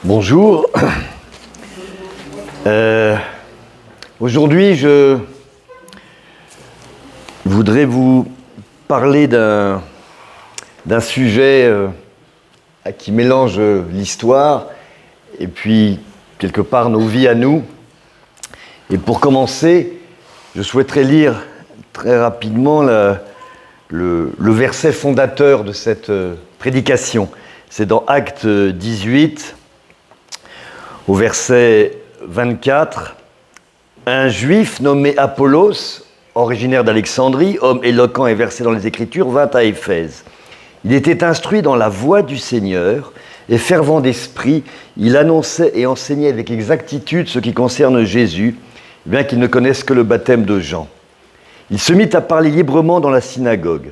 Bonjour. Aujourd'hui, je voudrais vous parler d'un sujet qui mélange l'histoire et puis, quelque part, nos vies à nous. Et pour commencer, je souhaiterais lire très rapidement le verset fondateur de cette prédication. C'est dans Actes 18, au verset 24. Un juif nommé Apollos, originaire d'Alexandrie, homme éloquent et versé dans les Écritures, vint à Éphèse. Il était instruit dans la voie du Seigneur et fervent d'esprit, il annonçait et enseignait avec exactitude ce qui concerne Jésus, bien qu'il ne connaisse que le baptême de Jean. Il se mit à parler librement dans la synagogue.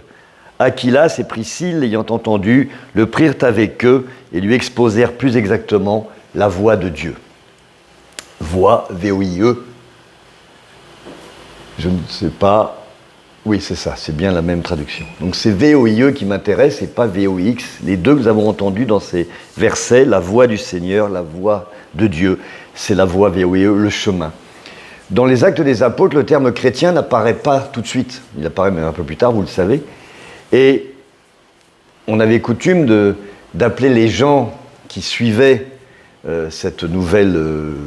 Aquilas et Priscille, l'ayant entendu, le prirent avec eux et lui exposèrent plus exactement la voie de Dieu. Voie, V-O-I-E. Je ne sais pas. Oui, c'est ça, c'est bien la même traduction. Donc c'est V-O-I-E qui m'intéresse et pas V-O-X. Les deux que nous avons entendus dans ces versets, la voie du Seigneur, la voie de Dieu, c'est la voie V-O-I-E, le chemin. Dans les Actes des Apôtres, le terme chrétien n'apparaît pas tout de suite. Il apparaît même un peu plus tard, vous le savez. Et on avait coutume d'appeler les gens qui suivaient cette nouvelle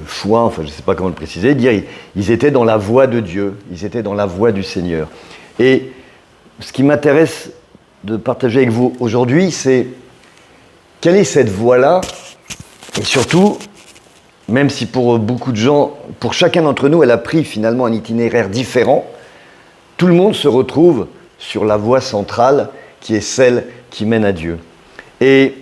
foi, enfin je ne sais pas comment le préciser, dire ils étaient dans la voie de Dieu, ils étaient dans la voie du Seigneur. Et ce qui m'intéresse de partager avec vous aujourd'hui, c'est quelle est cette voie-là, et surtout, même si pour beaucoup de gens, pour chacun d'entre nous, elle a pris finalement un itinéraire différent, tout le monde se retrouve sur la voie centrale qui est celle qui mène à Dieu. Et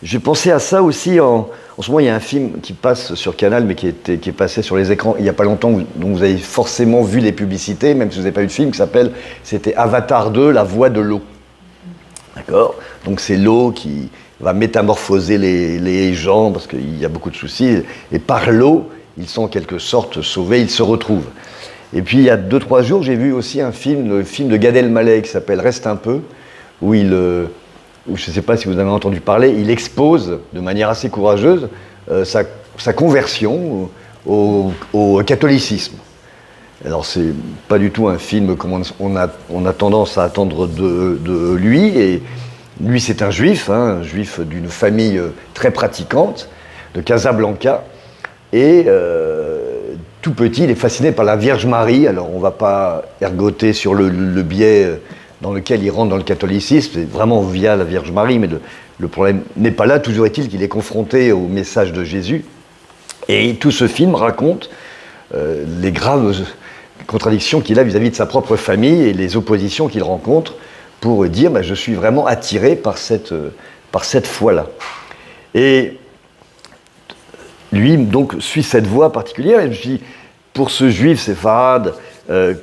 j'ai pensé à ça aussi en ce moment, il y a un film qui passe sur Canal, mais qui est passé sur les écrans il n'y a pas longtemps, dont vous avez forcément vu les publicités, même si vous n'avez pas vu de film, c'était Avatar 2, La voie de l'eau. D'accord ? Donc c'est l'eau qui va métamorphoser les gens, parce qu'il y a beaucoup de soucis, et par l'eau, ils sont en quelque sorte sauvés, ils se retrouvent. Et puis il y a 2-3 jours, j'ai vu aussi le film de Gad Elmaleh qui s'appelle Reste un peu, où je ne sais pas si vous avez entendu parler, il expose de manière assez courageuse sa conversion au catholicisme. Alors c'est pas du tout un film comme on a tendance à attendre de lui, et lui c'est un juif d'une famille très pratiquante, de Casablanca, et tout petit, il est fasciné par la Vierge Marie. Alors on ne va pas ergoter sur le biais dans lequel il rentre dans le catholicisme, c'est vraiment via la Vierge Marie, mais le problème n'est pas là. Toujours est-il qu'il est confronté au message de Jésus. Et tout ce film raconte les graves contradictions qu'il a vis-à-vis de sa propre famille et les oppositions qu'il rencontre pour dire je suis vraiment attiré par cette foi-là. Et lui, donc, suit cette voie particulière. Et je dis, pour ce juif séfarade,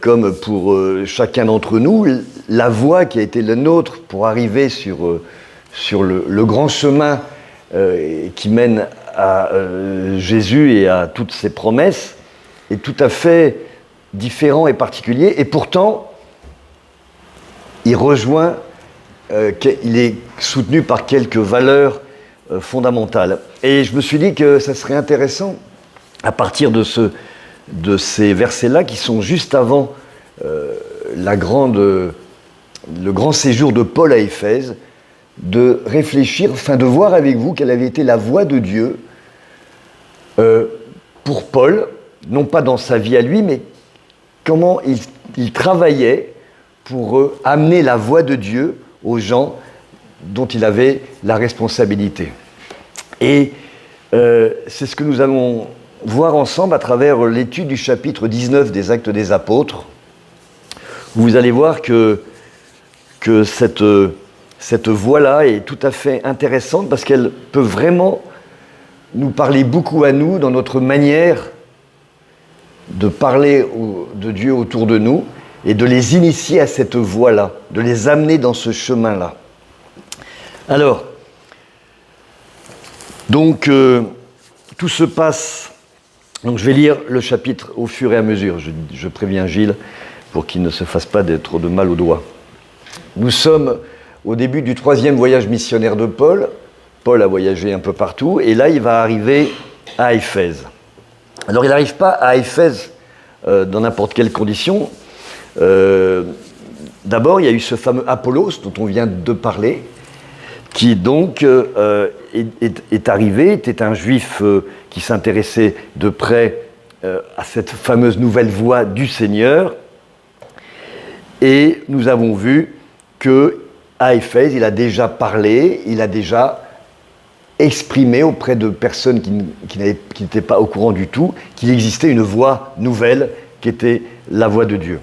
comme pour chacun d'entre nous, la voie qui a été la nôtre pour arriver sur le grand chemin qui mène à Jésus et à toutes ses promesses est tout à fait différent et particulier. Et pourtant, il est soutenu par quelques valeurs fondamentales. Et je me suis dit que ça serait intéressant, à partir de ces versets-là, qui sont juste avant le grand séjour de Paul à Éphèse, de réfléchir, enfin de voir avec vous quelle avait été la voie de Dieu pour Paul, non pas dans sa vie à lui, mais comment il travaillait pour amener la voie de Dieu aux gens dont il avait la responsabilité. Et c'est ce que nous allons voir ensemble à travers l'étude du chapitre 19 des Actes des Apôtres. Vous allez voir que cette voie-là est tout à fait intéressante parce qu'elle peut vraiment nous parler beaucoup à nous dans notre manière de parler de Dieu autour de nous et de les initier à cette voie-là, de les amener dans ce chemin-là. Alors, donc, tout se passe. Donc, je vais lire le chapitre au fur et à mesure. Je préviens Gilles pour qu'il ne se fasse pas trop de mal aux doigts. Nous sommes au début du 3e voyage missionnaire de Paul. Paul a voyagé un peu partout, et là, il va arriver à Éphèse. Alors, il n'arrive pas à Éphèse dans n'importe quelle condition. D'abord, il y a eu ce fameux Apollos dont on vient de parler, qui donc est arrivé, était un juif qui s'intéressait de près à cette fameuse nouvelle voie du Seigneur. Et nous avons vu qu'à Éphèse, il a déjà parlé, il a déjà exprimé auprès de personnes qui n'étaient pas au courant du tout qu'il existait une voie nouvelle qui était la voie de Dieu.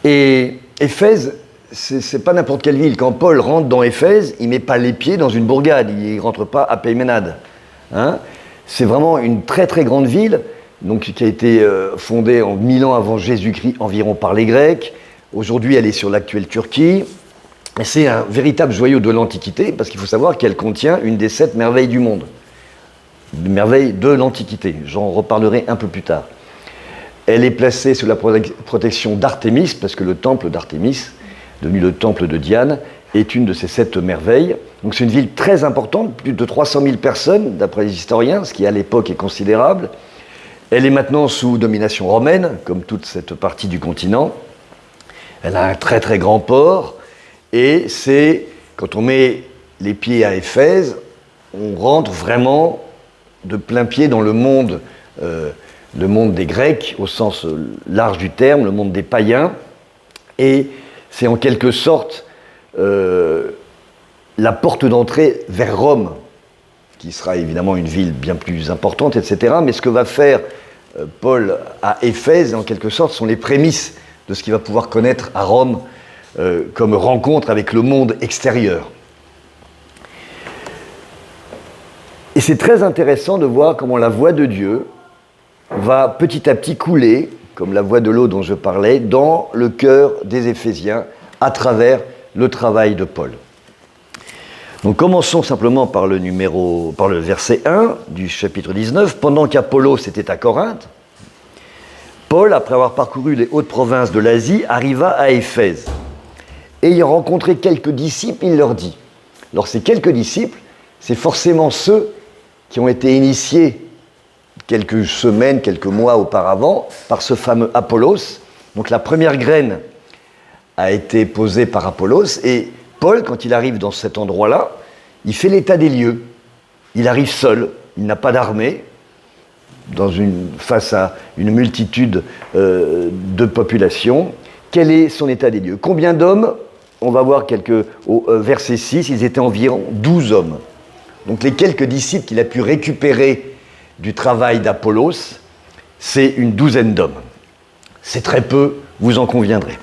Et Éphèse, c'est pas n'importe quelle ville. Quand Paul rentre dans Éphèse, il met pas les pieds dans une bourgade, il rentre pas à Peyménade. Hein? C'est vraiment une très très grande ville, donc, qui a été fondée en 1000 ans avant Jésus-Christ environ par les Grecs. Aujourd'hui, elle est sur l'actuelle Turquie. Et c'est un véritable joyau de l'Antiquité, parce qu'il faut savoir qu'elle contient une des 7 merveilles du monde. Des merveilles de l'Antiquité. J'en reparlerai un peu plus tard. Elle est placée sous la protection d'Artémis, parce que le temple d'Artémis, devenu le temple de Diane, est une de ces 7 merveilles. Donc c'est une ville très importante, plus de 300 000 personnes, d'après les historiens, ce qui à l'époque est considérable. Elle est maintenant sous domination romaine, comme toute cette partie du continent. Elle a un très très grand port, et c'est, quand on met les pieds à Éphèse, on rentre vraiment de plein pied dans le monde des Grecs, au sens large du terme, le monde des païens, et c'est en quelque sorte la porte d'entrée vers Rome, qui sera évidemment une ville bien plus importante, etc. Mais ce que va faire Paul à Éphèse, en quelque sorte, sont les prémices de ce qu'il va pouvoir connaître à Rome comme rencontre avec le monde extérieur. Et c'est très intéressant de voir comment la voie de Dieu va petit à petit couler, comme la voie de l'eau dont je parlais, dans le cœur des Éphésiens à travers le travail de Paul. Donc commençons simplement par le verset 1 du chapitre 19. Pendant qu'Apollos était à Corinthe, Paul, après avoir parcouru les hautes provinces de l'Asie, arriva à Éphèse. Ayant rencontré quelques disciples, il leur dit. Alors ces quelques disciples, c'est forcément ceux qui ont été initiés quelques semaines, quelques mois auparavant, par ce fameux Apollos. Donc la première graine a été posée par Apollos, et Paul, quand il arrive dans cet endroit-là, il fait l'état des lieux. Il arrive seul, il n'a pas d'armée, face à une multitude de populations. Quel est son état des lieux? Combien d'hommes? On va voir au verset 6, ils étaient environ 12 hommes. Donc les quelques disciples qu'il a pu récupérer du travail d'Apollos, c'est une douzaine d'hommes. C'est très peu, vous en conviendrez.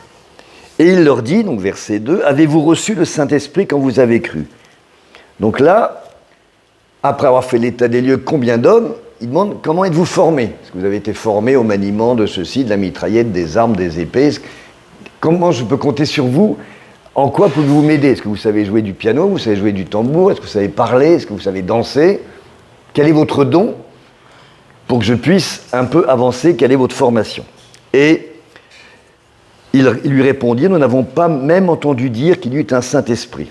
Et il leur dit, donc verset 2, « Avez-vous reçu le Saint-Esprit quand vous avez cru ?» Donc là, après avoir fait l'état des lieux, combien d'hommes? Il demande, comment êtes-vous formés? Est-ce que vous avez été formés au maniement de ceci, de la mitraillette, des armes, des épées? Comment je peux compter sur vous? En quoi pouvez-vous m'aider? Est-ce que vous savez jouer du piano? Vous savez jouer du tambour? Est-ce que vous savez parler? Est-ce que vous savez danser? Quel est votre don pour que je puisse un peu avancer? Quelle est votre formation? Et il lui répondit, nous n'avons pas même entendu dire qu'il y eut un Saint-Esprit.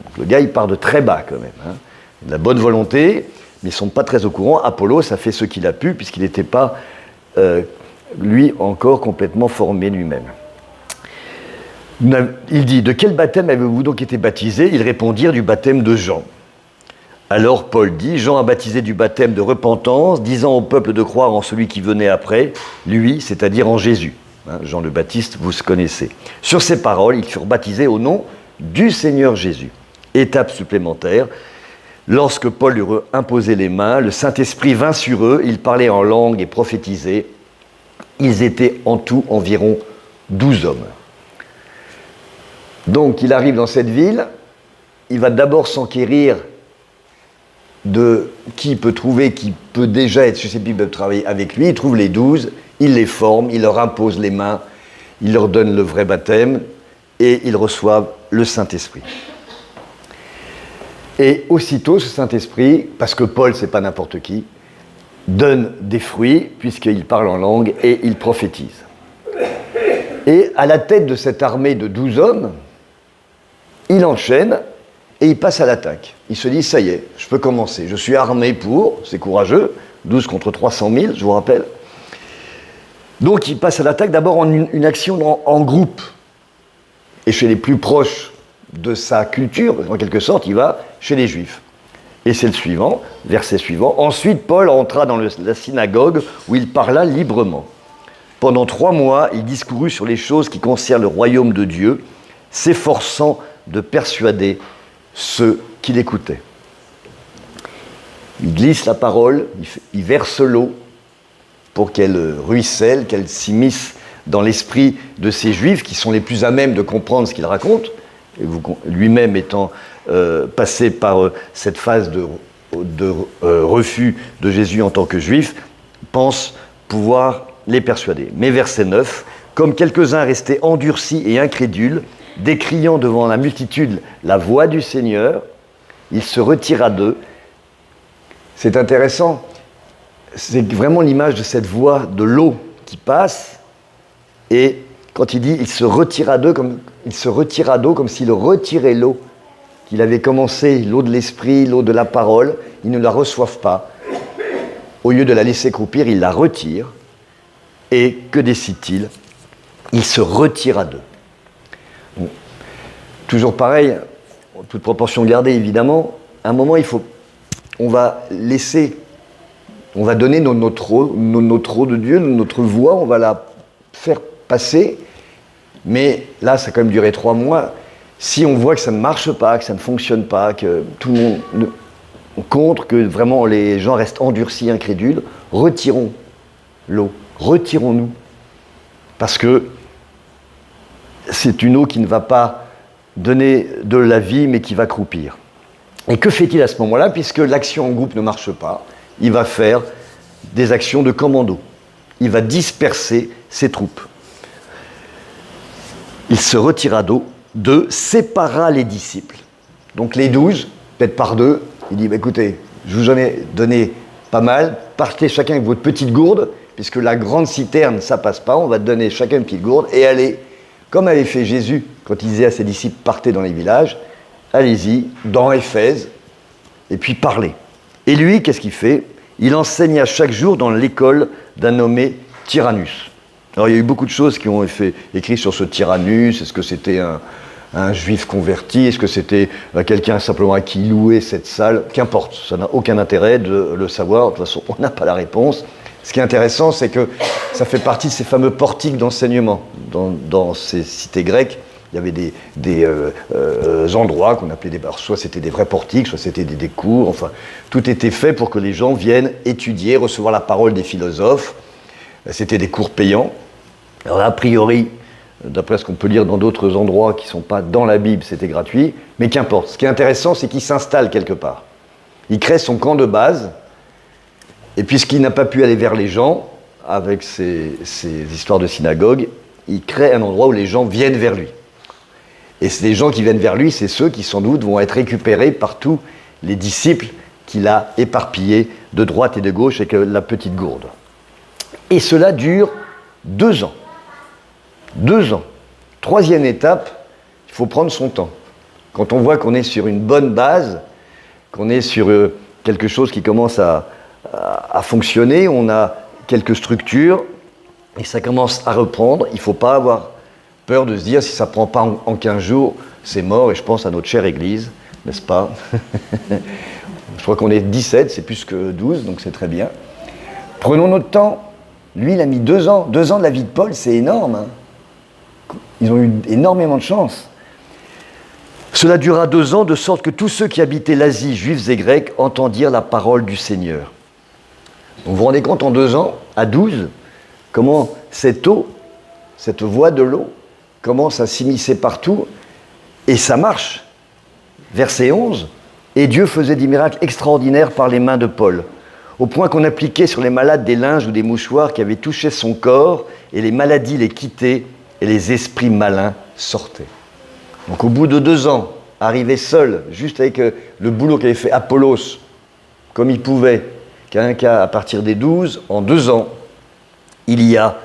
Donc le gars, il part de très bas quand même. Hein. De la bonne volonté, mais ils ne sont pas très au courant. Apollos a fait ce qu'il a pu, puisqu'il n'était pas, lui, encore complètement formé lui-même. Il dit, de quel baptême avez-vous donc été baptisés? Ils répondirent, du baptême de Jean. Alors Paul dit, Jean a baptisé du baptême de repentance, disant au peuple de croire en celui qui venait après, lui, c'est-à-dire en Jésus. Hein, Jean le Baptiste, vous le connaissez. Sur ces paroles, ils furent baptisés au nom du Seigneur Jésus. Étape supplémentaire, lorsque Paul lui imposait les mains, le Saint-Esprit vint sur eux, ils parlaient en langue et prophétisaient. Ils étaient en tout environ 12 hommes. Donc il arrive dans cette ville, il va d'abord s'enquérir de qui il peut trouver, qui peut déjà être susceptible de travailler avec lui. Il trouve les 12, il les forme, il leur impose les mains, il leur donne le vrai baptême et ils reçoivent le Saint-Esprit. Et aussitôt, ce Saint-Esprit, parce que Paul, c'est pas n'importe qui, donne des fruits, puisqu'il parle en langue et il prophétise. Et à la tête de cette armée de 12 hommes, il enchaîne et il passe à l'attaque. Il se dit, ça y est, je peux commencer. Je suis armé pour, c'est courageux, 12 contre 300 000, je vous rappelle. Donc il passe à l'attaque d'abord en une action en groupe. Et chez les plus proches de sa culture, en quelque sorte, il va chez les Juifs. Et c'est le suivant, verset suivant. Ensuite, Paul entra dans la synagogue où il parla librement. Pendant 3 mois, il discourut sur les choses qui concernent le royaume de Dieu, s'efforçant de persuader ceux qui l'écoutaient. Il glisse la parole, il verse l'eau pour qu'elle ruisselle, qu'elle s'immisce dans l'esprit de ces Juifs qui sont les plus à même de comprendre ce qu'il raconte, et lui-même étant passé par cette phase de refus de Jésus en tant que Juif, pense pouvoir les persuader. Mais verset 9, « Comme quelques-uns restaient endurcis et incrédules, décriant devant la multitude la voix du Seigneur, il se retira d'eux. » C'est intéressant, c'est vraiment l'image de cette voix de l'eau qui passe, et quand il dit « il se retira d'eux », comme s'il retirait l'eau, qu'il avait commencé, l'eau de l'esprit, l'eau de la parole, ils ne la reçoivent pas. Au lieu de la laisser croupir, il la retire, et que décide-t-il ? Il se retira d'eux. Bon. Toujours pareil, en toute proportion gardée évidemment, à un moment on va donner notre eau de Dieu, notre voix, on va la faire passer, mais là ça a quand même duré 3 mois. Si on voit que ça ne marche pas, que ça ne fonctionne pas, que tout le monde contre, que vraiment les gens restent endurcis, incrédules, retirons l'eau, retirons-nous, parce que c'est une eau qui ne va pas donner de la vie, mais qui va croupir. Et que fait-il à ce moment-là ? Puisque l'action en groupe ne marche pas, il va faire des actions de commando. Il va disperser ses troupes. Il se retira d'eux, sépara les disciples. Donc les 12, peut-être par 2, il dit, écoutez, je vous en ai donné pas mal, partez chacun avec votre petite gourde, puisque la grande citerne, ça passe pas, on va donner chacun une petite gourde, et allez, comme avait fait Jésus, quand il disait à ses disciples, partez dans les villages, allez-y, dans Éphèse, et puis parlez. Et lui, qu'est-ce qu'il fait ? Il enseigna chaque jour dans l'école d'un nommé Tyrannus. Alors il y a eu beaucoup de choses qui ont été écrites sur ce Tyrannus. Est-ce que c'était un juif converti ? Est-ce que c'était quelqu'un simplement à qui louer cette salle ? Qu'importe, ça n'a aucun intérêt de le savoir, de toute façon on n'a pas la réponse. Ce qui est intéressant, c'est que ça fait partie de ces fameux portiques d'enseignement. Dans ces cités grecques, il y avait des endroits qu'on appelait alors soit c'était des vrais portiques, soit c'était des cours, enfin, tout était fait pour que les gens viennent étudier, recevoir la parole des philosophes. C'était des cours payants. Alors a priori, d'après ce qu'on peut lire dans d'autres endroits qui ne sont pas dans la Bible, c'était gratuit, mais qu'importe. Ce qui est intéressant, c'est qu'il s'installe quelque part. Il crée son camp de base, et puisqu'il n'a pas pu aller vers les gens, avec ces histoires de synagogue, il crée un endroit où les gens viennent vers lui. Et les gens qui viennent vers lui, c'est ceux qui sans doute vont être récupérés par tous les disciples qu'il a éparpillés de droite et de gauche avec la petite gourde. Et cela dure 2 ans. 2 ans. 3e étape, il faut prendre son temps. Quand on voit qu'on est sur une bonne base, qu'on est sur quelque chose qui commence à fonctionner, on a quelques structures, et ça commence à reprendre, il ne faut pas avoir peur de se dire, si ça ne prend pas en 15 jours, c'est mort, et je pense à notre chère Église, n'est-ce pas ? Je crois qu'on est 17, c'est plus que 12, donc c'est très bien. Prenons notre temps. Lui, il a mis 2 ans. 2 ans de la vie de Paul, c'est énorme. Hein. Ils ont eu énormément de chance. Cela dura 2 ans, de sorte que tous ceux qui habitaient l'Asie, juifs et grecs, entendirent la parole du Seigneur. Donc, vous vous rendez compte, en 2 ans, à 12, comment cette eau, cette voie de l'eau, commence à s'immiscer partout, et ça marche. Verset 11, « Et Dieu faisait des miracles extraordinaires par les mains de Paul, au point qu'on appliquait sur les malades des linges ou des mouchoirs qui avaient touché son corps, et les maladies les quittaient, et les esprits malins sortaient. » Donc au bout de 2 ans, arrivé seul, juste avec le boulot qu'avait fait Apollos, comme il pouvait, à partir des 12, en 2 ans, il y a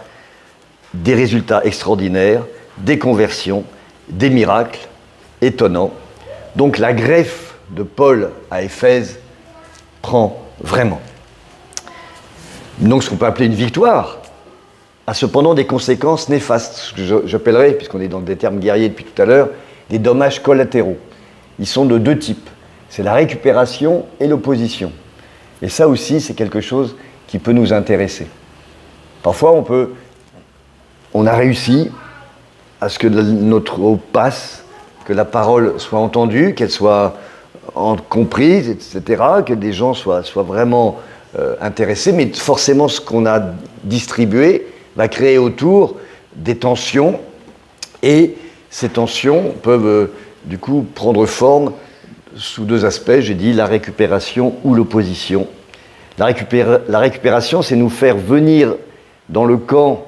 des résultats extraordinaires, des conversions, des miracles étonnants. Donc la greffe de Paul à Éphèse prend vraiment. Donc ce qu'on peut appeler une victoire a cependant des conséquences néfastes, ce que j'appellerais, puisqu'on est dans des termes guerriers depuis tout à l'heure, des dommages collatéraux. Ils sont de deux types. C'est la récupération et l'opposition. Et ça aussi, c'est quelque chose qui peut nous intéresser. Parfois, on a réussi à ce que notre eau passe, que la parole soit entendue, qu'elle soit comprise, etc., que des gens soient vraiment intéressés, mais forcément, ce qu'on a distribué va créer autour des tensions, et ces tensions peuvent du coup prendre forme sous deux aspects, j'ai dit la récupération ou l'opposition. La récupération, c'est nous faire venir dans le camp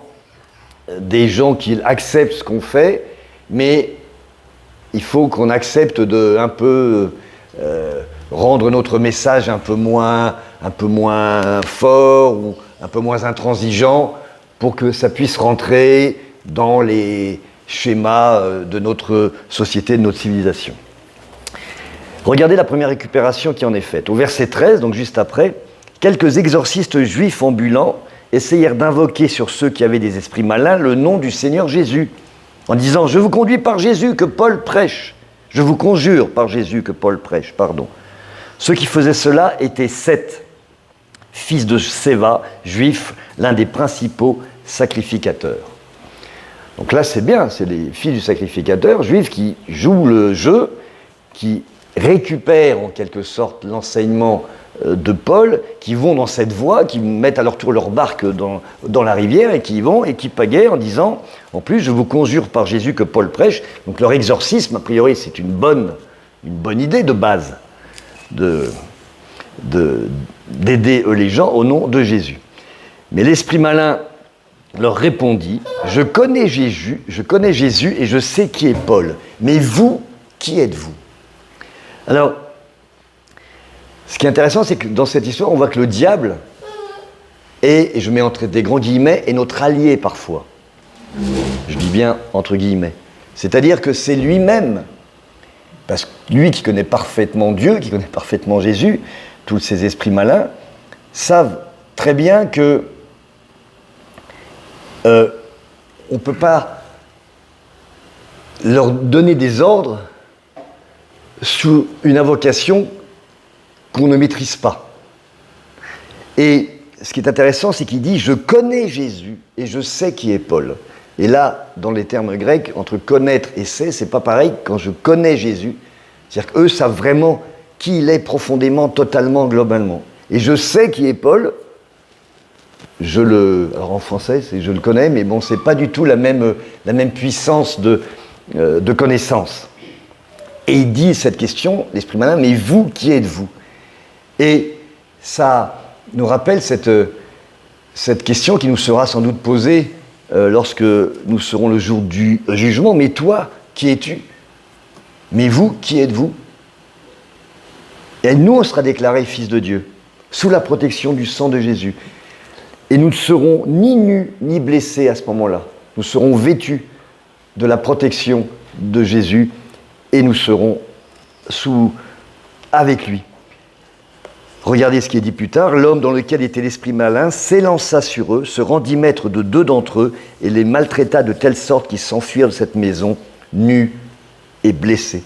des gens qui acceptent ce qu'on fait, mais il faut qu'on accepte de un peu rendre notre message un peu moins fort ou un peu moins intransigeant pour que ça puisse rentrer dans les schémas de notre société, de notre civilisation. Regardez la première récupération qui en est faite. Au verset 13, donc juste après, quelques exorcistes juifs ambulants essayèrent d'invoquer sur ceux qui avaient des esprits malins le nom du Seigneur Jésus, en disant « Je vous conduis par Jésus que Paul prêche. Je vous conjure par Jésus que Paul prêche. » Pardon. Ceux qui faisaient cela étaient Seth, fils de Séva, juif, l'un des principaux sacrificateurs. Donc là, c'est bien, c'est les fils du sacrificateur, juifs, qui jouent le jeu, qui récupèrent en quelque sorte l'enseignement de Paul, qui vont dans cette voie, qui mettent à leur tour leur barque dans la rivière et qui y vont et qui pagaient en disant « En plus, je vous conjure par Jésus que Paul prêche ». Donc leur exorcisme, a priori, c'est une bonne idée de base d'aider les gens au nom de Jésus. Mais l'esprit malin leur répondit « Je connais Jésus et je sais qui est Paul. Mais vous, qui êtes-vous » Alors, ce qui est intéressant, c'est que dans cette histoire, on voit que le diable est, et je mets entre des grands guillemets, est notre allié parfois. Je dis bien entre guillemets. C'est-à-dire que c'est lui-même, parce que lui qui connaît parfaitement Dieu, qui connaît parfaitement Jésus, tous ces esprits malins, savent très bien que on ne peut pas leur donner des ordres sous une invocation qu'on ne maîtrise pas. Et ce qui est intéressant, c'est qu'il dit « Je connais Jésus et je sais qui est Paul ». Et là, dans les termes grecs, entre connaître et sait, c'est pas pareil. Quand je connais Jésus, c'est-à-dire qu'eux savent vraiment qui il est profondément, totalement, globalement. Et je sais qui est Paul, alors en français, je le connais, mais bon, c'est pas du tout la même puissance de connaissance. Et il dit cette question, l'esprit malin, mais vous, qui êtes-vous ? Et ça nous rappelle cette question qui nous sera sans doute posée lorsque nous serons le jour du jugement. Mais toi, qui es-tu ? Mais vous, qui êtes-vous ? Et nous, on sera déclarés fils de Dieu, sous la protection du sang de Jésus. Et nous ne serons ni nus ni blessés à ce moment-là. Nous serons vêtus de la protection de Jésus et nous serons avec lui. Regardez ce qui est dit plus tard. L'homme dans lequel était l'esprit malin s'élança sur eux, se rendit maître de 2 d'entre eux et les maltraita de telle sorte qu'ils s'enfuirent de cette maison, nus et blessés.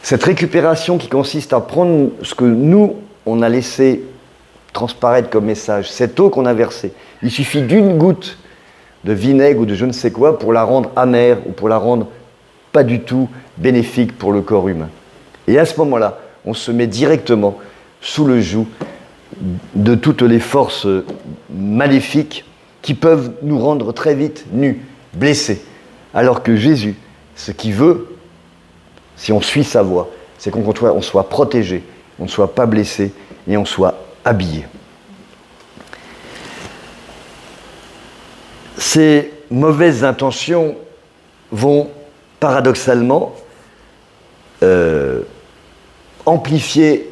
Cette récupération qui consiste à prendre ce que nous, on a laissé transparaître comme message, cette eau qu'on a versée, il suffit d'une goutte de vinaigre ou de je ne sais quoi pour la rendre amère ou pour la rendre pas du tout bénéfique pour le corps humain. Et à ce moment-là, on se met directement sous le joug de toutes les forces maléfiques qui peuvent nous rendre très vite nus, blessés. Alors que Jésus, ce qu'il veut, si on suit sa voie, c'est qu'on soit protégé, on ne soit pas blessé et on soit habillé. Ces mauvaises intentions vont paradoxalement amplifier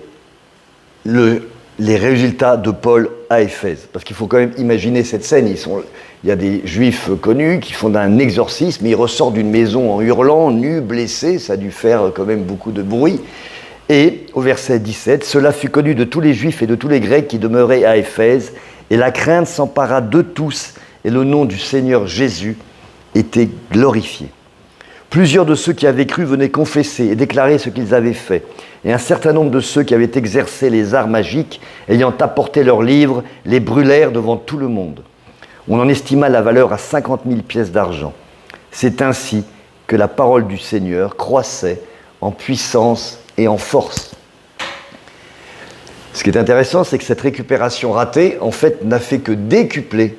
les résultats de Paul à Éphèse. Parce qu'il faut quand même imaginer cette scène. Il y a des juifs connus qui font un exorcisme, ils ressortent d'une maison en hurlant, nus, blessés, ça a dû faire quand même beaucoup de bruit. Et au verset 17, « Cela fut connu de tous les juifs et de tous les grecs qui demeuraient à Éphèse, et la crainte s'empara de tous, et le nom du Seigneur Jésus était glorifié. Plusieurs de ceux qui avaient cru venaient confesser et déclarer ce qu'ils avaient fait. Et un certain nombre de ceux qui avaient exercé les arts magiques, ayant apporté leurs livres, les brûlèrent devant tout le monde. On en estima la valeur à 50 000 pièces d'argent. C'est ainsi que la parole du Seigneur croissait en puissance et en force. » Ce qui est intéressant, c'est que cette récupération ratée, en fait, n'a fait que décupler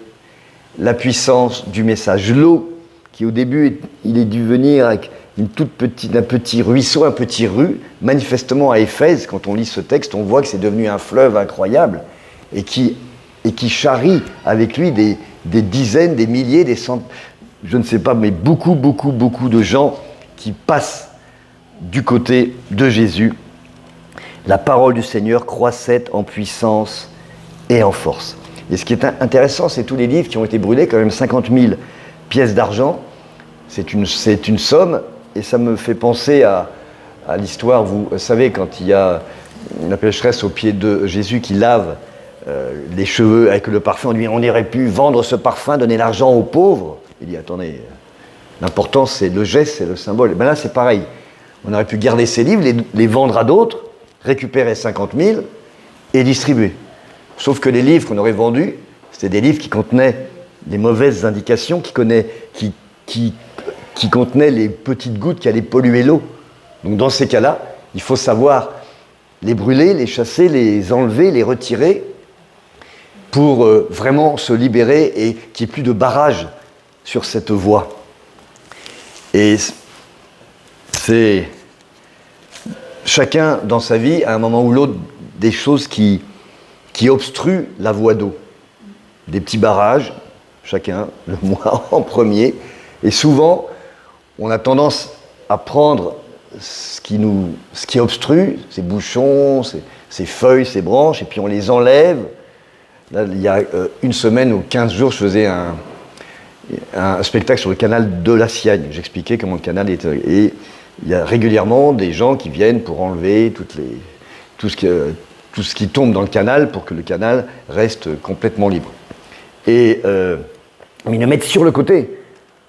la puissance du message. L'eau, qui au début, il est dû venir avec un petit ruisseau, un petit rue, manifestement à Éphèse, quand on lit ce texte, on voit que c'est devenu un fleuve incroyable et qui charrie avec lui des dizaines, des milliers, des centaines, je ne sais pas, mais beaucoup de gens qui passent du côté de Jésus. La parole du Seigneur croissait en puissance et en force. Et ce qui est intéressant, c'est tous les livres qui ont été brûlés, quand même 50 000 pièces d'argent. C'est une somme, et ça me fait penser à l'histoire, vous savez, quand il y a une pécheresse au pied de Jésus qui lave les cheveux avec le parfum, on dit on aurait pu vendre ce parfum, donner l'argent aux pauvres. Il dit attendez, l'important c'est le geste, c'est le symbole. Et bien là c'est pareil, on aurait pu garder ces livres, les vendre à d'autres, récupérer 50 000 et distribuer. Sauf que les livres qu'on aurait vendus, c'était des livres qui contenaient les mauvaises indications, qui contenaient les petites gouttes qui allaient polluer l'eau. Donc dans ces cas-là, il faut savoir les brûler, les chasser, les enlever, les retirer pour vraiment se libérer et qu'il n'y ait plus de barrage sur cette voie. Et c'est chacun dans sa vie, à un moment ou l'autre, des choses qui obstruent la voie d'eau. Des petits barrages, chacun, le moi en premier. Et souvent, on a tendance à prendre ce qui obstrue, ces bouchons, ces feuilles, ces branches, et puis on les enlève. Là, il y a une semaine ou 15 jours, je faisais un spectacle sur le canal de la Siagne. J'expliquais comment le canal est... Et il y a régulièrement des gens qui viennent pour enlever tout ce qui tombe dans le canal pour que le canal reste complètement libre. Et ils le mettent sur le côté,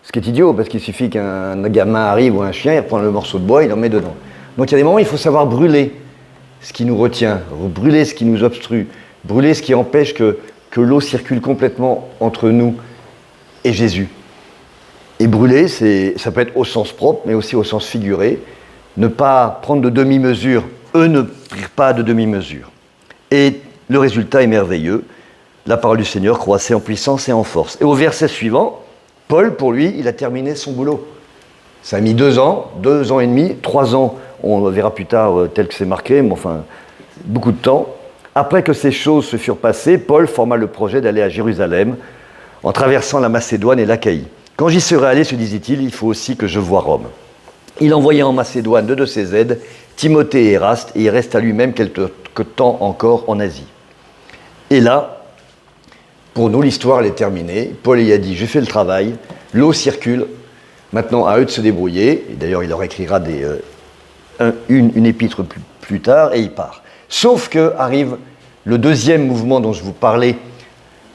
ce qui est idiot, parce qu'il suffit qu'un gamin arrive ou un chien, il reprend le morceau de bois, il en met dedans. Donc il y a des moments où il faut savoir brûler ce qui nous retient, brûler ce qui nous obstrue, brûler ce qui empêche que l'eau circule complètement entre nous et Jésus. Et brûler, ça peut être au sens propre, mais aussi au sens figuré. Ne pas prendre de demi-mesure. Eux ne prirent pas de demi-mesure. Et le résultat est merveilleux. La parole du Seigneur croissait en puissance et en force. Et au verset suivant, Paul, pour lui, il a terminé son boulot. Ça a mis 2 ans et demi, 3 ans, on verra plus tard tel que c'est marqué, mais enfin, beaucoup de temps. Après que ces choses se furent passées, Paul forma le projet d'aller à Jérusalem, en traversant la Macédoine et l'Achaïe. Quand j'y serai allé, se disait-il, il faut aussi que je voie Rome. Il envoya en Macédoine 2 de ses aides, Timothée et Éraste, et il resta lui-même quelque temps encore en Asie. Et là, pour nous, l'histoire elle est terminée. Paul y a dit, j'ai fait le travail, l'eau circule, maintenant à eux de se débrouiller. Et d'ailleurs, il leur écrira une épître plus tard, et il part. Sauf que arrive le deuxième mouvement dont je vous parlais,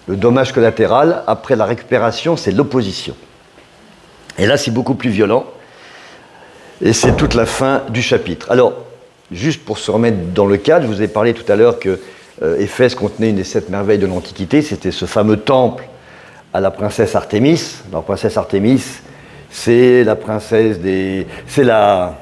le dommage collatéral, après la récupération, c'est l'opposition. Et là, c'est beaucoup plus violent. Et c'est toute la fin du chapitre. Alors, juste pour se remettre dans le cadre, je vous ai parlé tout à l'heure que Éphèse contenait une des 7 merveilles de l'Antiquité. C'était ce fameux temple à la princesse Artémis. Alors, princesse Artémis, c'est la princesse c'est la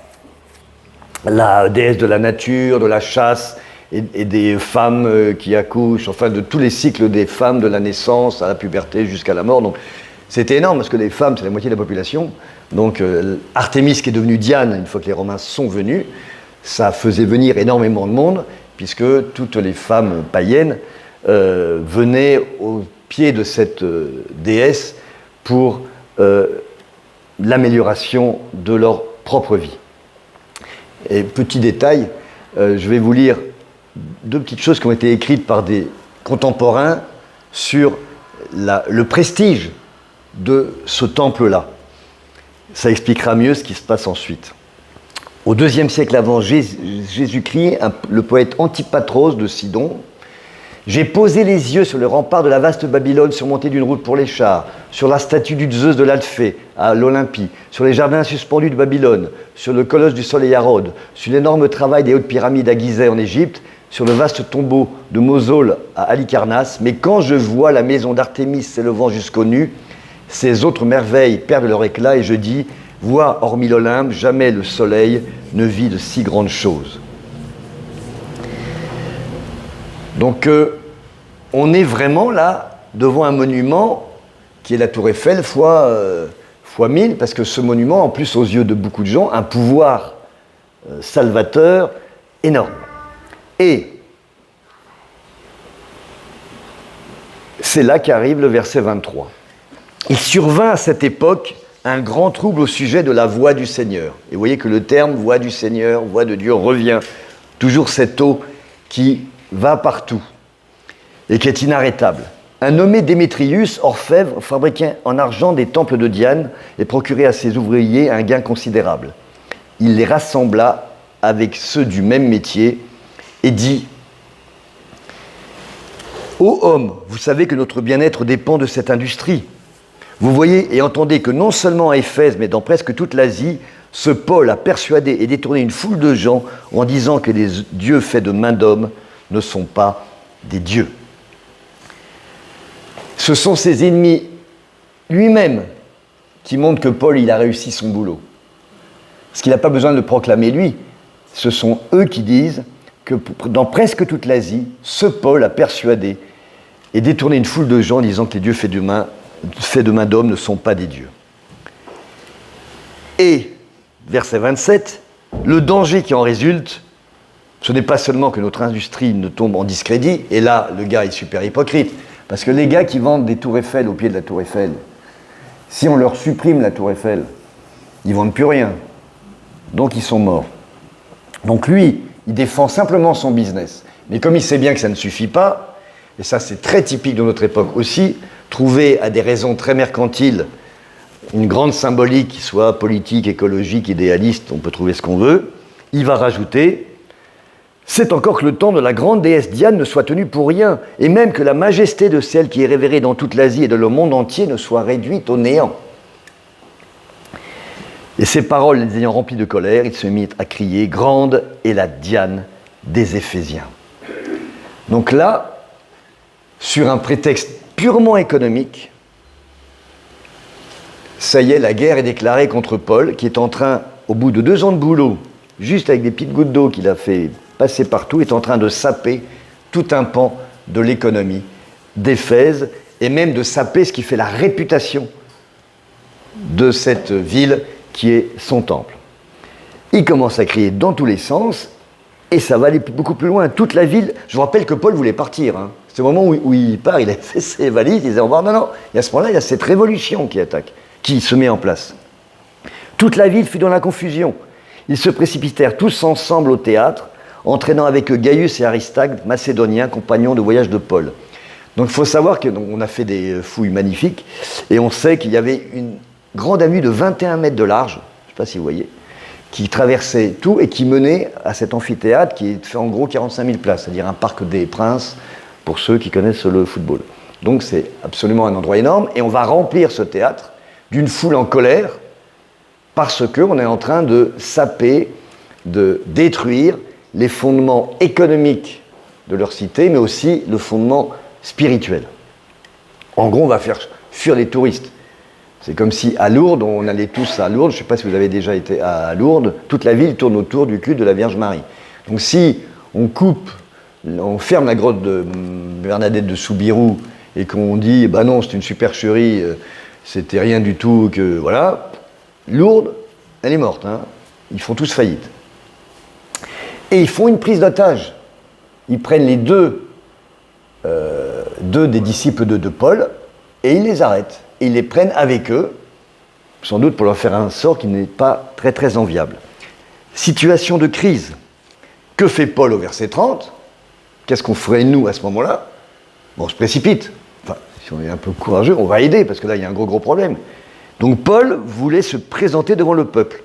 déesse de la nature, de la chasse et des femmes qui accouchent, enfin de tous les cycles des femmes, de la naissance à la puberté jusqu'à la mort. Donc, c'était énorme parce que les femmes, c'est la moitié de la population. Donc Artémis qui est devenue Diane, une fois que les Romains sont venus, ça faisait venir énormément de monde, puisque toutes les femmes païennes venaient au pied de cette déesse pour l'amélioration de leur propre vie. Et petit détail, je vais vous lire deux petites choses qui ont été écrites par des contemporains sur le prestige de ce temple-là. Ça expliquera mieux ce qui se passe ensuite. Au IIe siècle avant Jésus-Christ, le poète Antipatros de Sidon, « J'ai posé les yeux sur le rempart de la vaste Babylone surmontée d'une route pour les chars, sur la statue du Zeus de l'Alphée à l'Olympie, sur les jardins suspendus de Babylone, sur le colosse du soleil à Rhodes, sur l'énorme travail des hautes pyramides à Gizeh en Égypte, sur le vaste tombeau de Mosol à Halicarnasse, mais quand je vois la maison d'Artémis s'élevant jusqu'aux nues, ces autres merveilles perdent leur éclat et je dis, vois, hormis l'Olympe, jamais le soleil ne vit de si grandes choses. » Donc, on est vraiment là, devant un monument qui est la Tour Eiffel fois 1000, parce que ce monument, en plus, aux yeux de beaucoup de gens, un pouvoir salvateur énorme. Et c'est là qu'arrive le verset 23. Il survint à cette époque un grand trouble au sujet de la voix du Seigneur. Et vous voyez que le terme voix du Seigneur, voix de Dieu revient. Toujours cette eau qui va partout et qui est inarrêtable. Un nommé Démétrius, orfèvre, fabriquait en argent des temples de Diane et procurait à ses ouvriers un gain considérable. Il les rassembla avec ceux du même métier et dit « Ô homme, vous savez que notre bien-être dépend de cette industrie. Vous voyez et entendez que non seulement à Éphèse, mais dans presque toute l'Asie, ce Paul a persuadé et détourné une foule de gens en disant que les dieux faits de main d'homme ne sont pas des dieux. » Ce sont ses ennemis lui-même qui montrent que Paul il a réussi son boulot. Parce qu'il n'a pas besoin de le proclamer lui. Ce sont eux qui disent que dans presque toute l'Asie, ce Paul a persuadé et détourné une foule de gens en disant que les dieux faits de main d'homme ne sont pas des dieux. Et, verset 27, le danger qui en résulte, ce n'est pas seulement que notre industrie ne tombe en discrédit, et là, le gars est super hypocrite, parce que les gars qui vendent des tours Eiffel au pied de la tour Eiffel, si on leur supprime la tour Eiffel, ils ne vendent plus rien. Donc ils sont morts. Donc lui, il défend simplement son business. Mais comme il sait bien que ça ne suffit pas, et ça c'est très typique de notre époque aussi, trouver à des raisons très mercantiles une grande symbolique qui soit politique, écologique, idéaliste, on peut trouver ce qu'on veut, il va rajouter « C'est encore que le temps de la grande déesse Diane ne soit tenu pour rien, et même que la majesté de celle qui est révérée dans toute l'Asie et dans le monde entier ne soit réduite au néant. » Et ces paroles les ayant remplies de colère, il se mit à crier « Grande est la Diane des Éphésiens ». Donc là, sur un prétexte purement économique, ça y est, la guerre est déclarée contre Paul, qui est en train, au bout de 2 ans de boulot, juste avec des petites gouttes d'eau qu'il a fait passer partout, est en train de saper tout un pan de l'économie d'Éphèse, et même de saper ce qui fait la réputation de cette ville qui est son temple. Il commence à crier dans tous les sens, et ça va aller beaucoup plus loin. Toute la ville, je vous rappelle que Paul voulait partir. C'est au moment où il part, il a fait ses valises, il disait au revoir. Non, et à ce moment-là, il y a cette révolution qui attaque, qui se met en place. Toute la ville fut dans la confusion. Ils se précipitèrent tous ensemble au théâtre, entraînant avec eux Gaius et Aristarque, macédoniens, compagnons de voyage de Paul. Donc il faut savoir qu'on a fait des fouilles magnifiques, et on sait qu'il y avait une grande avenue de 21 mètres de large, je ne sais pas si vous voyez, qui traversait tout et qui menait à cet amphithéâtre qui fait en gros 45 000 places, c'est-à-dire un parc des Princes pour ceux qui connaissent le football. Donc c'est absolument un endroit énorme, et on va remplir ce théâtre d'une foule en colère parce qu'on est en train de saper, de détruire les fondements économiques de leur cité, mais aussi le fondement spirituel. En gros, on va faire fuir les touristes. C'est comme si à Lourdes, on allait tous à Lourdes, je ne sais pas si vous avez déjà été à Lourdes, toute la ville tourne autour du culte de la Vierge Marie. Donc si on ferme la grotte de Bernadette de Soubirous et qu'on dit, bah non, c'est une supercherie, c'était rien du tout, que voilà, Lourdes, elle est morte, ils font tous faillite. Et ils font une prise d'otage. Ils prennent les deux des disciples de Paul, et ils les arrêtent. Et ils les prennent avec eux, sans doute pour leur faire un sort qui n'est pas très très enviable. Situation de crise. Que fait Paul au verset 30 ? qu'est-ce qu'on ferait nous à ce moment-là? Bon, on se précipite. Enfin, si on est un peu courageux, on va aider, parce que là, il y a un gros problème. Donc Paul voulait se présenter devant le peuple.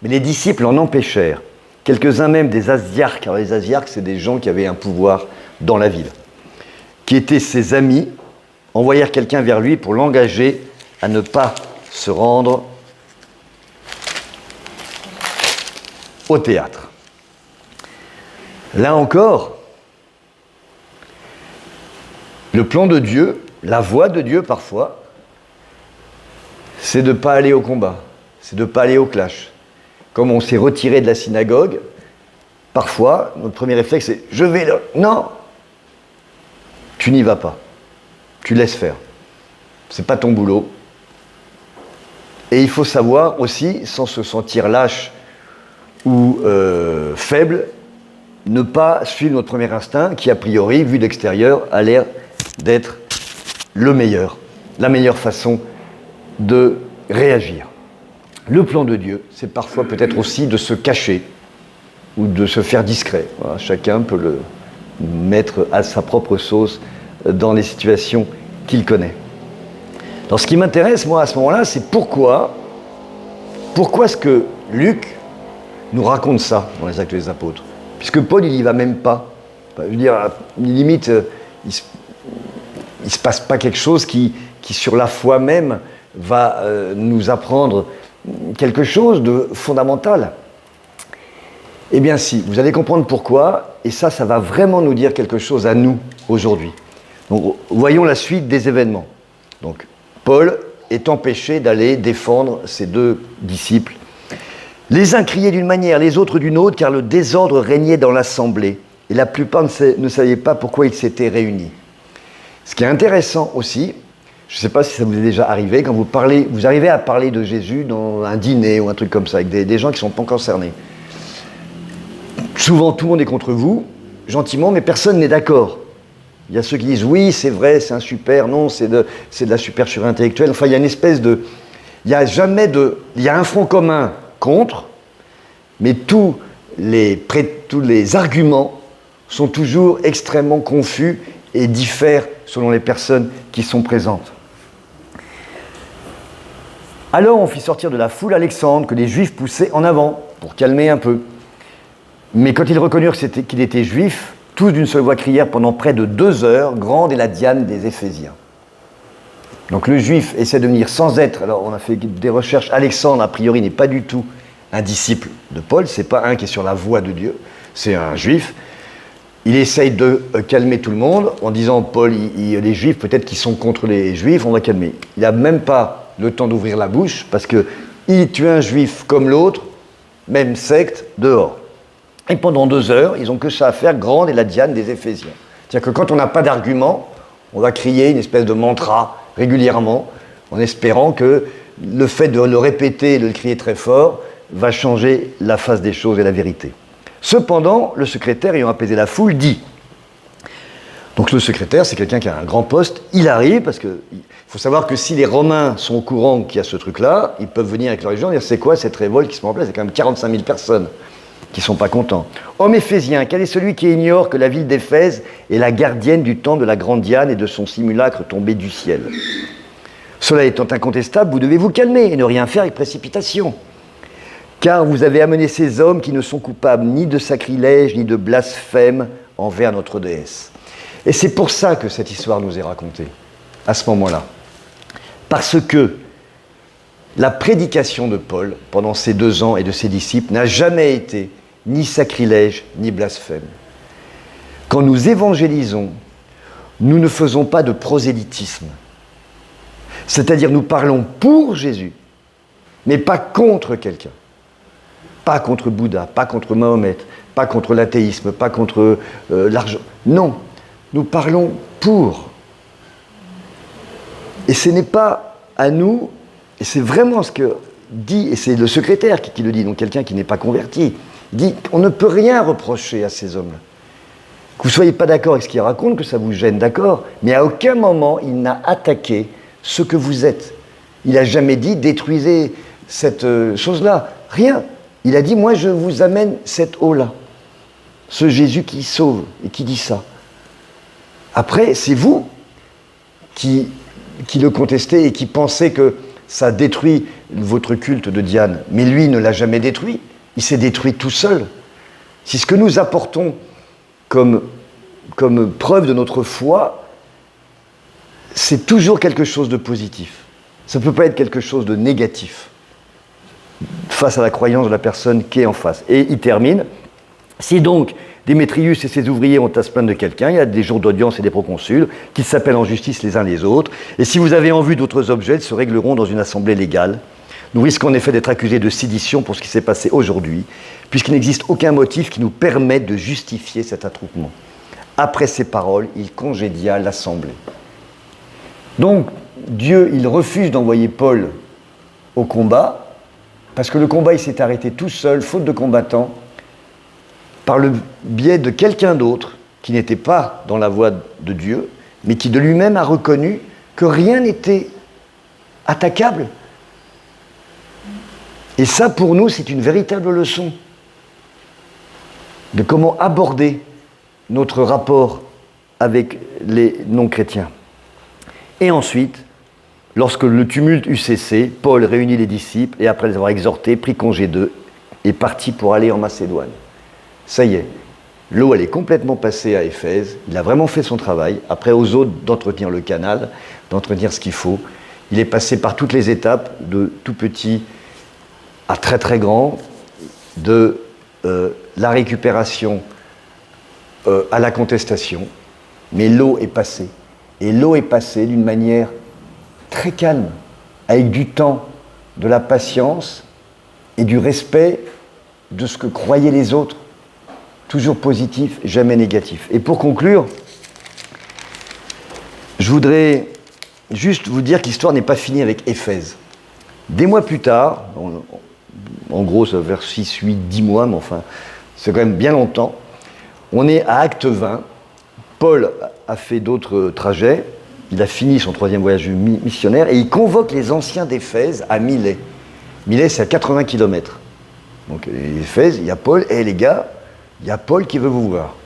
Mais les disciples en empêchèrent. Quelques-uns même des asiarques. Alors les asiarques, c'est des gens qui avaient un pouvoir dans la ville. Qui étaient ses amis, envoyèrent quelqu'un vers lui pour l'engager à ne pas se rendre au théâtre. Là encore, le plan de Dieu, la voie de Dieu parfois, c'est de ne pas aller au combat, c'est de ne pas aller au clash. Comme on s'est retiré de la synagogue, parfois, notre premier réflexe c'est « je vais là ». Non, tu n'y vas pas, tu laisses faire. C'est pas ton boulot. Et il faut savoir aussi, sans se sentir lâche ou faible, ne pas suivre notre premier instinct qui, a priori, vu d'extérieur, a l'air d'être le meilleur, la meilleure façon de réagir. Le plan de Dieu, c'est parfois peut-être aussi de se cacher ou de se faire discret. Voilà, chacun peut le mettre à sa propre sauce dans les situations qu'il connaît. Alors, ce qui m'intéresse, moi, à ce moment-là, c'est pourquoi est-ce que Luc nous raconte ça dans les Actes des Apôtres? Puisque Paul, il n'y va même pas. Enfin, je veux dire, limite, il se passe pas quelque chose qui sur la foi même, va nous apprendre quelque chose de fondamental. Eh bien si, vous allez comprendre pourquoi, et ça va vraiment nous dire quelque chose à nous, aujourd'hui. Donc, voyons la suite des événements. Donc, Paul est empêché d'aller défendre ses deux disciples. Les uns criaient d'une manière, les autres d'une autre, car le désordre régnait dans l'assemblée, et la plupart ne savaient pas pourquoi ils s'étaient réunis. Ce qui est intéressant aussi, je ne sais pas si ça vous est déjà arrivé, quand vous arrivez à parler de Jésus dans un dîner ou un truc comme ça, avec des gens qui ne sont pas concernés. Souvent, tout le monde est contre vous, gentiment, mais personne n'est d'accord. Il y a ceux qui disent, oui, c'est vrai, c'est un super, non, c'est de la supercherie intellectuelle. Enfin, il y a une espèce de... Il y a un front commun contre, mais tous les arguments sont toujours extrêmement confus et diffèrent selon les personnes qui sont présentes. Alors on fit sortir de la foule Alexandre, que les Juifs poussaient en avant, pour calmer un peu. Mais quand ils reconnurent qu'il était juif, tous d'une seule voix crièrent pendant près de 2 heures, grande est la diane des Éphésiens. Donc le juif essaie de venir sans être, alors on a fait des recherches, Alexandre a priori n'est pas du tout un disciple de Paul, c'est pas un qui est sur la voie de Dieu, c'est un juif. Il essaye de calmer tout le monde en disant, Paul, les juifs, peut-être qu'ils sont contre les juifs, on va calmer. Il n'a même pas le temps d'ouvrir la bouche, parce que il tue un juif comme l'autre, même secte, dehors. Et pendant 2 heures, ils n'ont que ça à faire, grande est la diane des Éphésiens. C'est-à-dire que quand on n'a pas d'argument, on va crier une espèce de mantra régulièrement, en espérant que le fait de le répéter, de le crier très fort, va changer la face des choses et la vérité. Cependant, le secrétaire, ayant apaisé la foule, dit... Donc le secrétaire, c'est quelqu'un qui a un grand poste, il arrive, parce qu'il faut savoir que si les Romains sont au courant qu'il y a ce truc-là, ils peuvent venir avec leur légion et dire, c'est quoi cette révolte qui se met en place? C'est quand même 45 000 personnes qui ne sont pas contents. Homme éphésien, quel est celui qui ignore que la ville d'Éphèse est la gardienne du temple de la grande Diane et de son simulacre tombé du ciel? Cela étant incontestable, vous devez vous calmer et ne rien faire avec précipitation. Car vous avez amené ces hommes qui ne sont coupables ni de sacrilège ni de blasphème envers notre déesse. Et c'est pour ça que cette histoire nous est racontée, à ce moment-là. Parce que la prédication de Paul, pendant ces 2 ans et de ses disciples, n'a jamais été ni sacrilège ni blasphème. Quand nous évangélisons, nous ne faisons pas de prosélytisme. C'est-à-dire nous parlons pour Jésus, mais pas contre quelqu'un. Pas contre Bouddha, pas contre Mahomet, pas contre l'athéisme, pas contre l'argent. Non, nous parlons pour. Et ce n'est pas à nous, et c'est vraiment ce que dit, et c'est le secrétaire qui le dit, donc quelqu'un qui n'est pas converti, dit on ne peut rien reprocher à ces hommes-là. Que vous ne soyez pas d'accord avec ce qu'ils racontent, que ça vous gêne, d'accord, mais à aucun moment il n'a attaqué ce que vous êtes. Il n'a jamais dit détruisez cette chose-là, rien. Il a dit moi je vous amène cette eau-là, ce Jésus qui sauve et qui dit ça. Après, c'est vous qui le contestez et qui pensez que ça détruit votre culte de Diane. Mais lui ne l'a jamais détruit. Il s'est détruit tout seul. Si ce que nous apportons comme preuve de notre foi, c'est toujours quelque chose de positif. Ça ne peut pas être quelque chose de négatif face à la croyance de la personne qui est en face. Et il termine. Si donc Démétrius et ses ouvriers ont à se plaindre de quelqu'un, il y a des jours d'audience et des proconsuls qui s'appellent en justice les uns les autres. Et si vous avez en vue d'autres objets, ils se régleront dans une assemblée légale. Nous risquons en effet d'être accusés de sédition pour ce qui s'est passé aujourd'hui, puisqu'il n'existe aucun motif qui nous permette de justifier cet attroupement. Après ces paroles, il congédia l'assemblée. Donc, Dieu, il refuse d'envoyer Paul au combat, parce que le combat, il s'est arrêté tout seul, faute de combattants, par le biais de quelqu'un d'autre, qui n'était pas dans la voie de Dieu, mais qui de lui-même a reconnu que rien n'était attaquable. Et ça, pour nous, c'est une véritable leçon de comment aborder notre rapport avec les non-chrétiens. Et ensuite, lorsque le tumulte eut cessé, Paul réunit les disciples et après les avoir exhortés, prit congé d'eux et partit pour aller en Macédoine. Ça y est, l'eau elle est complètement passée à Éphèse, il a vraiment fait son travail, après aux autres d'entretenir le canal, d'entretenir ce qu'il faut. Il est passé par toutes les étapes, de tout petit à très très grand, de la récupération à la contestation, mais l'eau est passée. Et l'eau est passée d'une manière très calme, avec du temps, de la patience et du respect de ce que croyaient les autres. Toujours positif, jamais négatif. Et pour conclure, je voudrais juste vous dire que l'histoire n'est pas finie avec Éphèse. Des mois plus tard, en gros ça va vers 6, 8, 10 mois, mais enfin c'est quand même bien longtemps, on est à Acte 20, Paul a fait d'autres trajets, il a fini son 3e voyage missionnaire et il convoque les anciens d'Éphèse à Milet. Milet c'est à 80 km. Donc Éphèse, il y a Paul, et les gars, il y a Paul qui veut vous voir.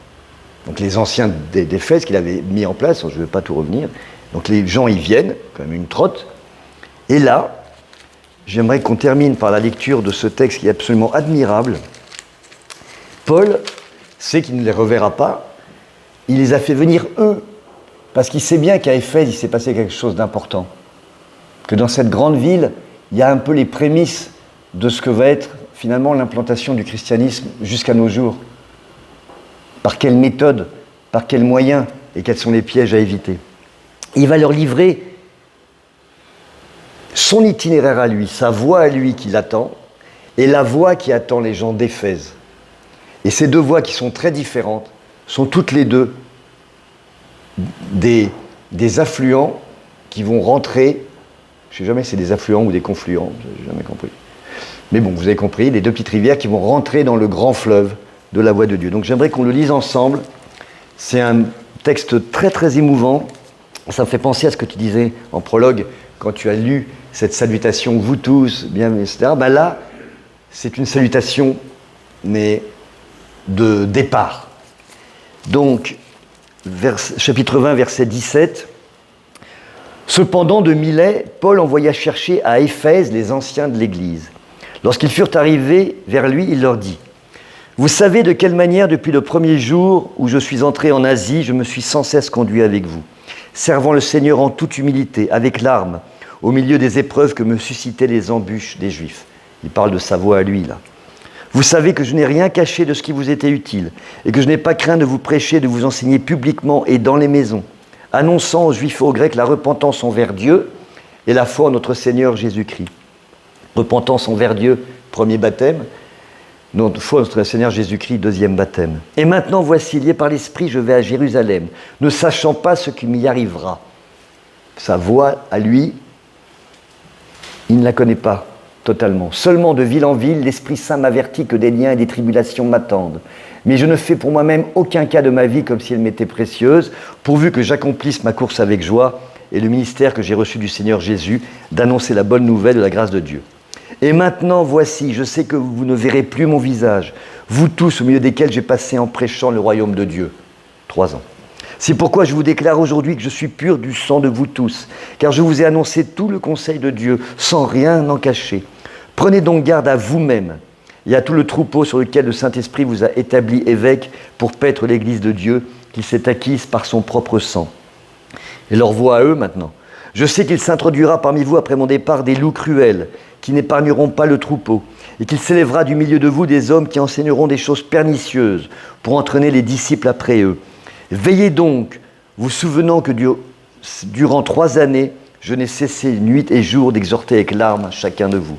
Donc les anciens d'Éphèse qu'il avait mis en place, je ne vais pas tout revenir, donc les gens y viennent, quand même une trotte, et là, j'aimerais qu'on termine par la lecture de ce texte qui est absolument admirable. Paul sait qu'il ne les reverra pas, il les a fait venir eux, parce qu'il sait bien qu'à Éphèse, il s'est passé quelque chose d'important, que dans cette grande ville, il y a un peu les prémices de ce que va être finalement l'implantation du christianisme jusqu'à nos jours. Par quelle méthode, par quels moyens, et quels sont les pièges à éviter. Il va leur livrer son itinéraire à lui, sa voie à lui qui l'attend, et la voie qui attend les gens d'Éphèse. Et ces deux voies qui sont très différentes, sont toutes les deux des affluents qui vont rentrer, je ne sais jamais si c'est des affluents ou des confluents, je n'ai jamais compris. Mais bon, vous avez compris, les deux petites rivières qui vont rentrer dans le grand fleuve de la voix de Dieu. Donc j'aimerais qu'on le lise ensemble. C'est un texte très très émouvant. Ça me fait penser à ce que tu disais en prologue quand tu as lu cette salutation, vous tous, bien, etc. Ben là, c'est une salutation, mais de départ. Donc, chapitre 20, verset 17. Cependant, de Milet, Paul envoya chercher à Éphèse les anciens de l'Église. Lorsqu'ils furent arrivés vers lui, il leur dit : « Vous savez de quelle manière, depuis le premier jour où je suis entré en Asie, je me suis sans cesse conduit avec vous, servant le Seigneur en toute humilité, avec larmes, au milieu des épreuves que me suscitaient les embûches des Juifs. » Il parle de sa voix à lui, là. « Vous savez que je n'ai rien caché de ce qui vous était utile, et que je n'ai pas craint de vous prêcher, de vous enseigner publiquement et dans les maisons, annonçant aux Juifs et aux Grecs la repentance envers Dieu et la foi en notre Seigneur Jésus-Christ. » Repentance envers Dieu, premier baptême. Notre foi en notre Seigneur Jésus-Christ, deuxième baptême. Et maintenant, voici, lié par l'Esprit, je vais à Jérusalem, ne sachant pas ce qui m'y arrivera. Sa voix à lui, il ne la connaît pas totalement. Seulement de ville en ville, l'Esprit Saint m'avertit que des liens et des tribulations m'attendent. Mais je ne fais pour moi-même aucun cas de ma vie comme si elle m'était précieuse, pourvu que j'accomplisse ma course avec joie et le ministère que j'ai reçu du Seigneur Jésus, d'annoncer la bonne nouvelle de la grâce de Dieu. Et maintenant, voici, je sais que vous ne verrez plus mon visage, vous tous au milieu desquels j'ai passé en prêchant le royaume de Dieu. 3 ans. C'est pourquoi je vous déclare aujourd'hui que je suis pur du sang de vous tous, car je vous ai annoncé tout le conseil de Dieu, sans rien en cacher. Prenez donc garde à vous-même et à tout le troupeau sur lequel le Saint-Esprit vous a établi évêque pour paître l'Église de Dieu, qu'il s'est acquise par son propre sang. Et leur voix à eux maintenant. Je sais qu'il s'introduira parmi vous après mon départ des loups cruels, qui n'épargneront pas le troupeau, et qu'il s'élèvera du milieu de vous des hommes qui enseigneront des choses pernicieuses pour entraîner les disciples après eux. Veillez donc, vous souvenant que durant 3 années, je n'ai cessé nuit et jour d'exhorter avec larmes chacun de vous.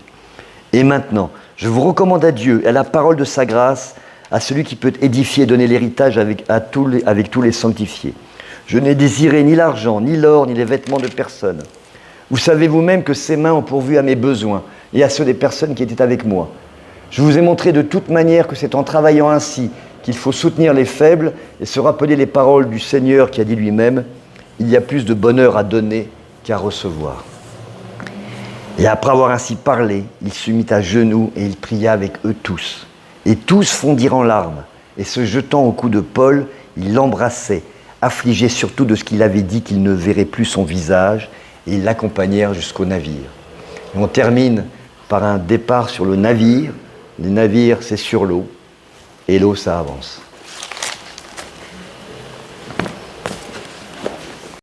Et maintenant, je vous recommande à Dieu et à la parole de sa grâce, à celui qui peut édifier et donner l'héritage avec tous les sanctifiés. Je n'ai désiré ni l'argent, ni l'or, ni les vêtements de personne. Vous savez vous-même que ces mains ont pourvu à mes besoins et à ceux des personnes qui étaient avec moi. Je vous ai montré de toute manière que c'est en travaillant ainsi qu'il faut soutenir les faibles et se rappeler les paroles du Seigneur qui a dit lui-même « Il y a plus de bonheur à donner qu'à recevoir ». Et après avoir ainsi parlé, il se mit à genoux et il pria avec eux tous. Et tous fondirent en larmes, et se jetant au cou de Paul, il l'embrassait, affligé surtout de ce qu'il avait dit qu'il ne verrait plus son visage, et ils l'accompagnèrent jusqu'au navire. Et on termine par un départ sur le navire. Le navire, c'est sur l'eau, et l'eau, ça avance.